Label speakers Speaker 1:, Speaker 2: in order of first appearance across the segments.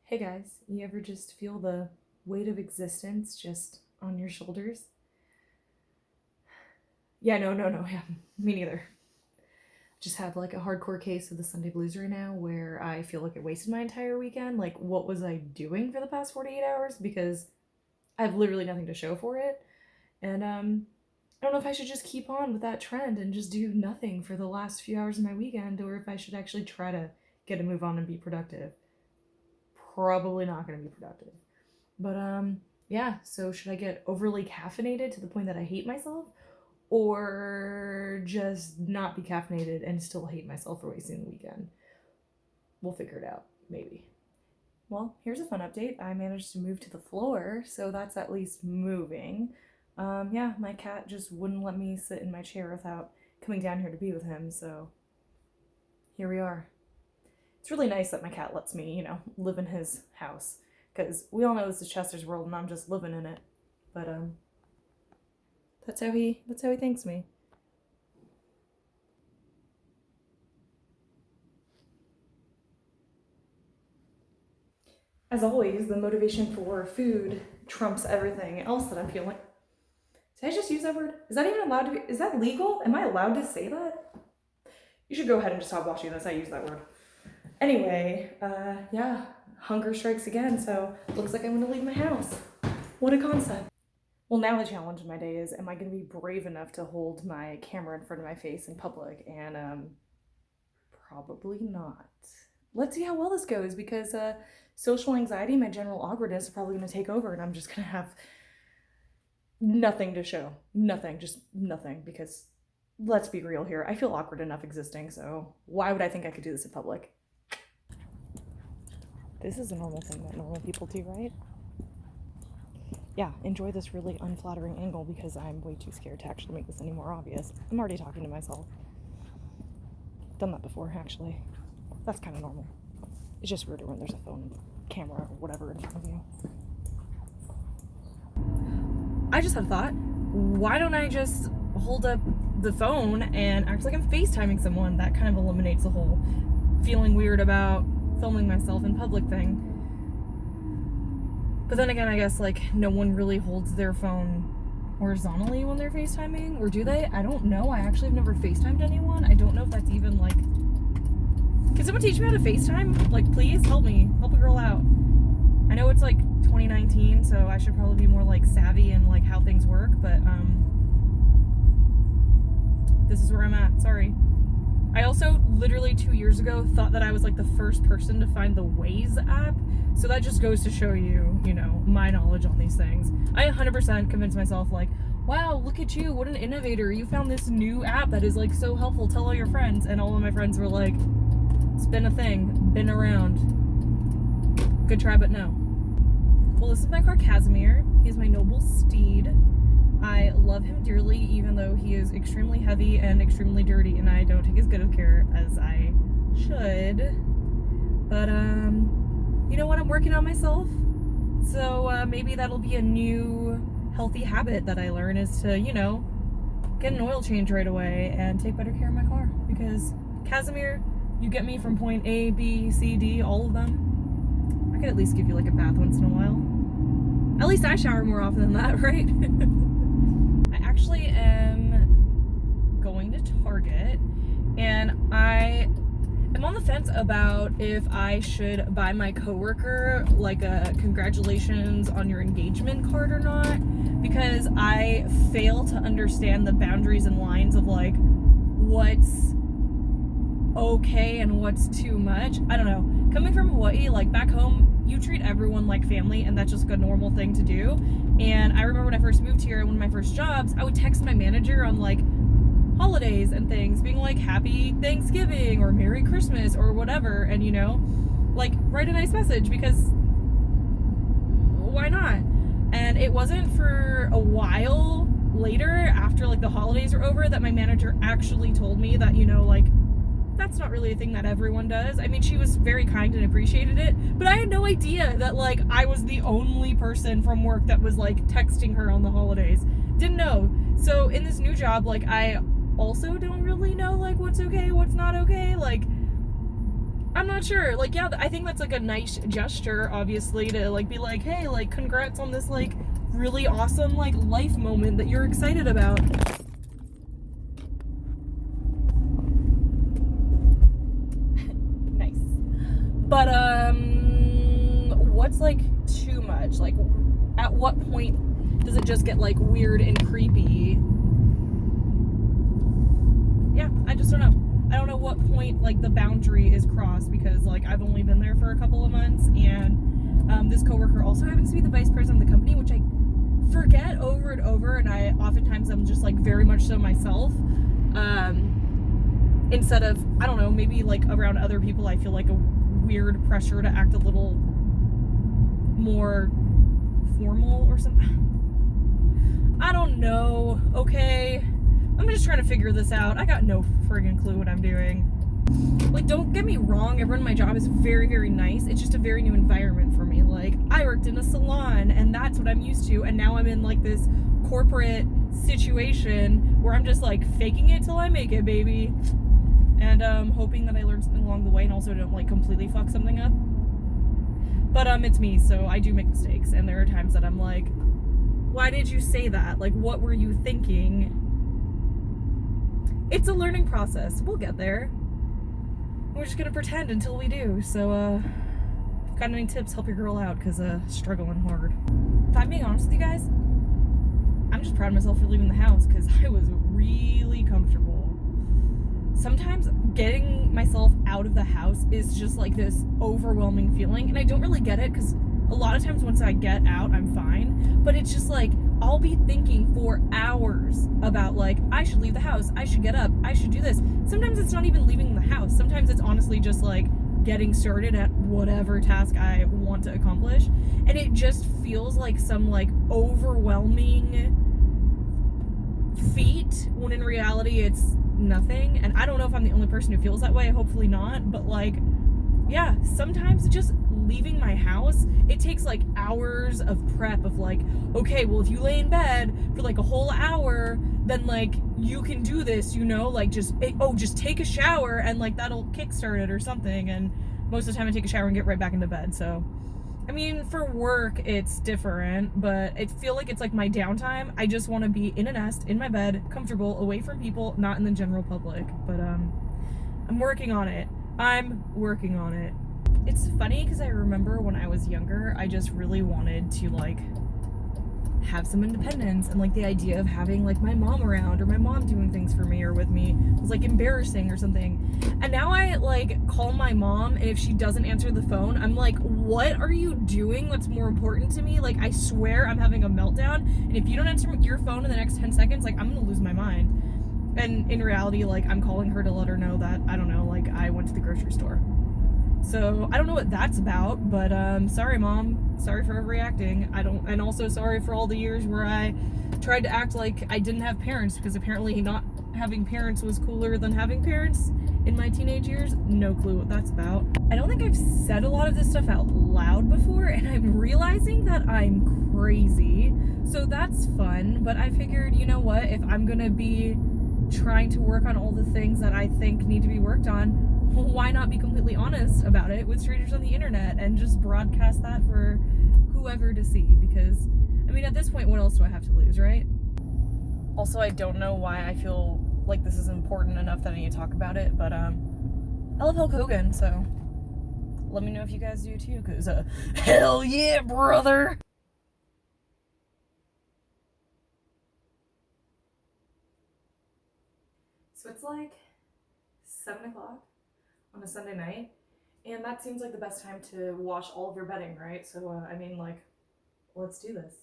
Speaker 1: Hey guys, you ever just feel the weight of existence just on your shoulders? Yeah, no, yeah, me neither. Just have like a hardcore case of the Sunday blues right now where I feel like I wasted my entire weekend. Like, what was I doing for the past 48 hours? Because I have literally nothing to show for it. And I don't know if I should just keep on with that trend and just do nothing for the last few hours of my weekend, or if I should actually try to get a move on and be productive. Probably not going to be productive. But yeah, so should I get overly caffeinated to the point that I hate myself, or just not be caffeinated and still hate myself for wasting the weekend? We'll figure it out, maybe. Well, here's a fun update. I managed to move to the floor, so that's at least moving. Yeah, my cat just wouldn't let me sit in my chair without coming down here to be with him, so here we are. It's really nice that my cat lets me, live in his house, because we all know this is Chester's world and I'm just living in it. But that's how he thanks me. As always, the motivation for food trumps everything else that I'm feeling. Did I just use that word? Is that even allowed to be? Is that legal? Am I allowed to say that? You should go ahead and just stop watching this. I use that word. Anyway, yeah, hunger strikes again, so looks like I'm gonna leave my house. What a concept. Well, now the challenge of my day is, am I gonna be brave enough to hold my camera in front of my face in public? And probably not. Let's see how well this goes, because social anxiety, my general awkwardness, are probably gonna take over, and I'm just gonna have nothing to show. Nothing, just nothing, because let's be real here. I feel awkward enough existing, so why would I think I could do this in public? This is a normal thing that normal people do, right? Yeah, enjoy this really unflattering angle because I'm way too scared to actually make this any more obvious. I'm already talking to myself. Done that before, actually. That's kind of normal. It's just weirder when there's a phone, camera, or whatever in front of you. I just had a thought. Why don't I just hold up the phone and act like I'm FaceTiming someone? That kind of eliminates the whole feeling weird about filming myself in public thing. But then again, I guess no one really holds their phone horizontally when they're FaceTiming, or do they? I don't know. I actually have never FaceTimed anyone. I don't know if that's even can someone teach me how to FaceTime? Please help me. Help a girl out. I know it's 2019, so I should probably be more savvy in how things work, but this is where I'm at. Sorry. I also literally 2 years ago thought that I was the first person to find the Waze app. So that just goes to show you, my knowledge on these things. I 100% convinced myself wow, look at you. What an innovator. You found this new app that is so helpful. Tell all your friends. And all of my friends were it's been a thing, been around. Good try, but no. Well, this is my car, Casimir. He is my noble steed. I love him dearly, even though he is extremely heavy and extremely dirty, and I don't take as good of care as I should. But, you know what? I'm working on myself. So, maybe that'll be a new healthy habit that I learn, is to, get an oil change right away and take better care of my car. Because, Casimir, you get me from point A, B, C, D, all of them. I could at least give you a bath once in a while. At least I shower more often than that, right? I actually am going to Target, and I am on the fence about if I should buy my coworker a congratulations on your engagement card or not, because I fail to understand the boundaries and lines of what's okay and what's too much. I don't know. Coming from Hawaii, back home, you treat everyone like family, and that's just a normal thing to do. And I remember when I first moved here, one of my first jobs, I would text my manager on holidays and things, being Happy Thanksgiving or Merry Christmas or whatever, and write a nice message, because why not? And it wasn't for a while later, after the holidays were over, that my manager actually told me that that's not really a thing that everyone does. I mean, she was very kind and appreciated it, but I had no idea that I was the only person from work that was texting her on the holidays. Didn't know. So in this new job, I also don't really know what's okay, what's not okay. I'm not sure. Like, yeah, I think that's like a nice gesture, obviously, to like be like, hey, like, congrats on this like really awesome like life moment that you're excited about. Nice. But what's like too much? Like, at what point does it just get like weird and creepy? Yeah, I just don't know. I don't know what point like the boundary is crossed, because like I've only been there for a couple of months, and this coworker also happens to be the vice president of the company, which I forget over and over, and I oftentimes I'm just like very much so myself. Instead of, I don't know, maybe like around other people I feel like a weird pressure to act a little more formal or something. I don't know, okay? I'm just trying to figure this out. I got no friggin' clue what I'm doing. Like, don't get me wrong, everyone in my job is very, very nice. It's just a very new environment for me. Like, I worked in a salon, and that's what I'm used to, and now I'm in, like, this corporate situation where I'm just, like, faking it till I make it, baby. And, hoping that I learn something along the way and also don't, like, completely fuck something up. But, it's me, so I do make mistakes, and there are times that I'm like, why did you say that? Like, what were you thinking? It's a learning process. We'll get there. We're just gonna pretend until we do. So, got any tips? Help your girl out, because struggling hard. If I'm being honest with you guys, I'm just proud of myself for leaving the house, because I was really comfortable. Sometimes getting myself out of the house is just like this overwhelming feeling, and I don't really get it, because a lot of times once I get out, I'm fine, but it's just like, I'll be thinking for hours about like, I should leave the house, I should get up, I should do this. Sometimes it's not even leaving the house. Sometimes it's honestly just like getting started at whatever task I want to accomplish. And it just feels like some like overwhelming feat, when in reality it's nothing. And I don't know if I'm the only person who feels that way, hopefully not, but like, yeah, sometimes just leaving my house, it takes like hours of prep of like, okay, well, if you lay in bed for like a whole hour, then like you can do this, you know, like just take a shower and like that'll kickstart it or something. And most of the time I take a shower and get right back into bed. So I mean, for work it's different, but I feel like it's like my downtime. I just want to be in a nest, in my bed, comfortable, away from people, not in the general public. But I'm working on it. It's funny because I remember when I was younger, I just really wanted to like have some independence, and like the idea of having like my mom around or my mom doing things for me or with me was like embarrassing or something. And now I like call my mom, and if she doesn't answer the phone, I'm like, what are you doing? What's more important to me? Like, I swear I'm having a meltdown, and if you don't answer your phone in the next 10 seconds, like I'm gonna lose my mind. And in reality, like I'm calling her to let her know that, I don't know, like I went to the grocery store. So I don't know what that's about, but sorry mom, sorry for overreacting. And also sorry for all the years where I tried to act like I didn't have parents, because apparently not having parents was cooler than having parents in my teenage years. No clue what that's about. I don't think I've said a lot of this stuff out loud before, and I'm realizing that I'm crazy. So that's fun, but I figured, you know what, if I'm gonna be trying to work on all the things that I think need to be worked on, why not be completely honest about it with strangers on the internet and just broadcast that for whoever to see? Because, I mean, at this point, what else do I have to lose, right? Also, I don't know why I feel like this is important enough that I need to talk about it, but I love Hulk Hogan, so let me know if you guys do too, because hell yeah, brother! So it's like 7 o'clock on a Sunday night, and that seems like the best time to wash all of your bedding, right? So I mean, like, let's do this.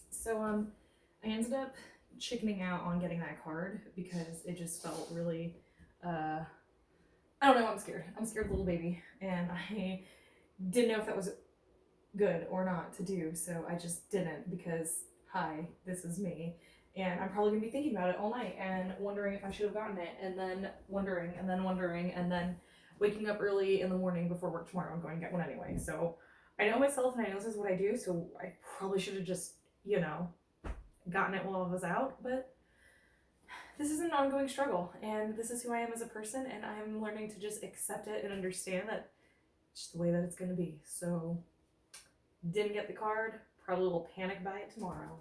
Speaker 1: So I ended up chickening out on getting that card because it just felt really I don't know, I'm scared of the little baby, and I didn't know if that was good or not to do, so I just didn't, because hi, this is me, and I'm probably gonna be thinking about it all night and wondering if I should have gotten it, and then wondering, and then waking up early in the morning before work tomorrow and going to get one anyway. So I know myself, and I know this is what I do, so I probably should have just, you know, gotten it while I was out, but this is an ongoing struggle, and this is who I am as a person, and I'm learning to just accept it and understand that it's just the way that it's going to be. So, didn't get the card, probably will panic buy it tomorrow.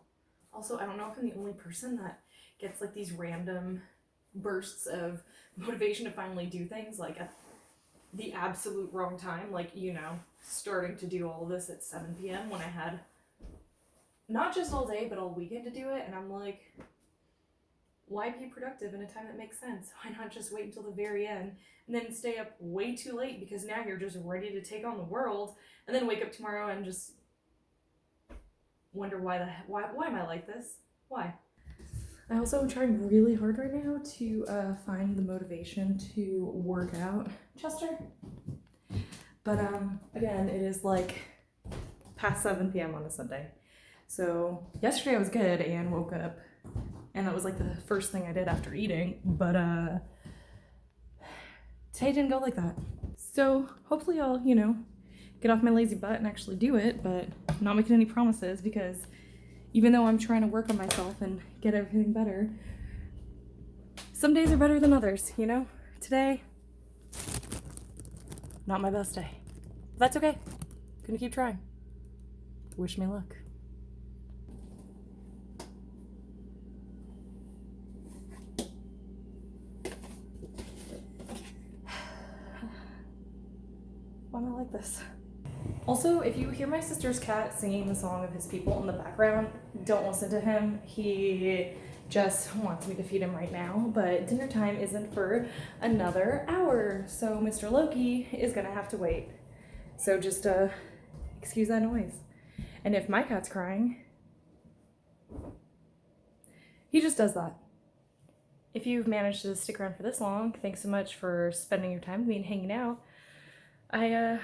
Speaker 1: Also, I don't know if I'm the only person that gets like these random bursts of motivation to finally do things like at the absolute wrong time, like, you know, starting to do all of this at 7 p.m. when I had not just all day but all weekend to do it, and I'm like, why be productive in a time that makes sense? Why not just wait until the very end and then stay up way too late because now you're just ready to take on the world, and then wake up tomorrow and just wonder why am I like this? Why? I also am trying really hard right now to find the motivation to work out. Chester? But again, it is like past 7 p.m. on a Sunday. So yesterday I was good and woke up, and that was like the first thing I did after eating, but today didn't go like that. So hopefully I'll, you know, get off my lazy butt and actually do it, but I'm not making any promises because even though I'm trying to work on myself and get everything better, some days are better than others, you know? Today, not my best day. But that's okay. Gonna keep trying. Wish me luck. Why am I like this? Also, if you hear my sister's cat singing the song of his people in the background, don't listen to him. He just wants me to feed him right now, but dinner time isn't for another hour, so Mr. Loki is gonna have to wait. So just excuse that noise. And if my cat's crying, he just does that. If you've managed to stick around for this long, thanks so much for spending your time with me and hanging out. I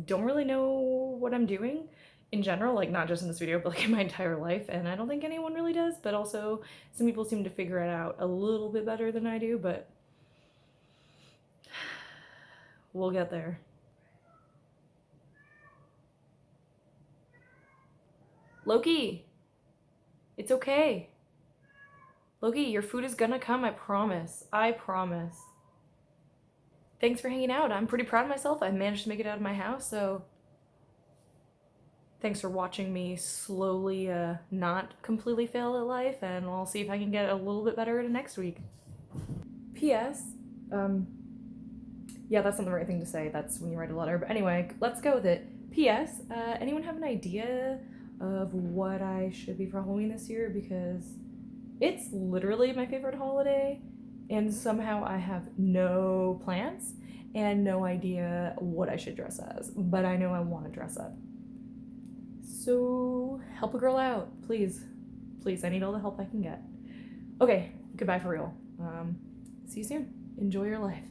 Speaker 1: don't really know what I'm doing in general, like not just in this video, but like in my entire life, and I don't think anyone really does, but also some people seem to figure it out a little bit better than I do, but we'll get there. Loki, it's okay. Loki, your food is gonna come, I promise. I promise. Thanks for hanging out. I'm pretty proud of myself. I managed to make it out of my house, so thanks for watching me slowly not completely fail at life, and I'll see if I can get a little bit better at it next week. P.S. Yeah, that's not the right thing to say. That's when you write a letter. But anyway, let's go with it. P.S. Anyone have an idea of what I should be for Halloween this year? Because it's literally my favorite holiday, and somehow I have no plans and no idea what I should dress as, but I know I want to dress up. So help a girl out, please. Please, I need all the help I can get. Okay, goodbye for real. See you soon. Enjoy your life.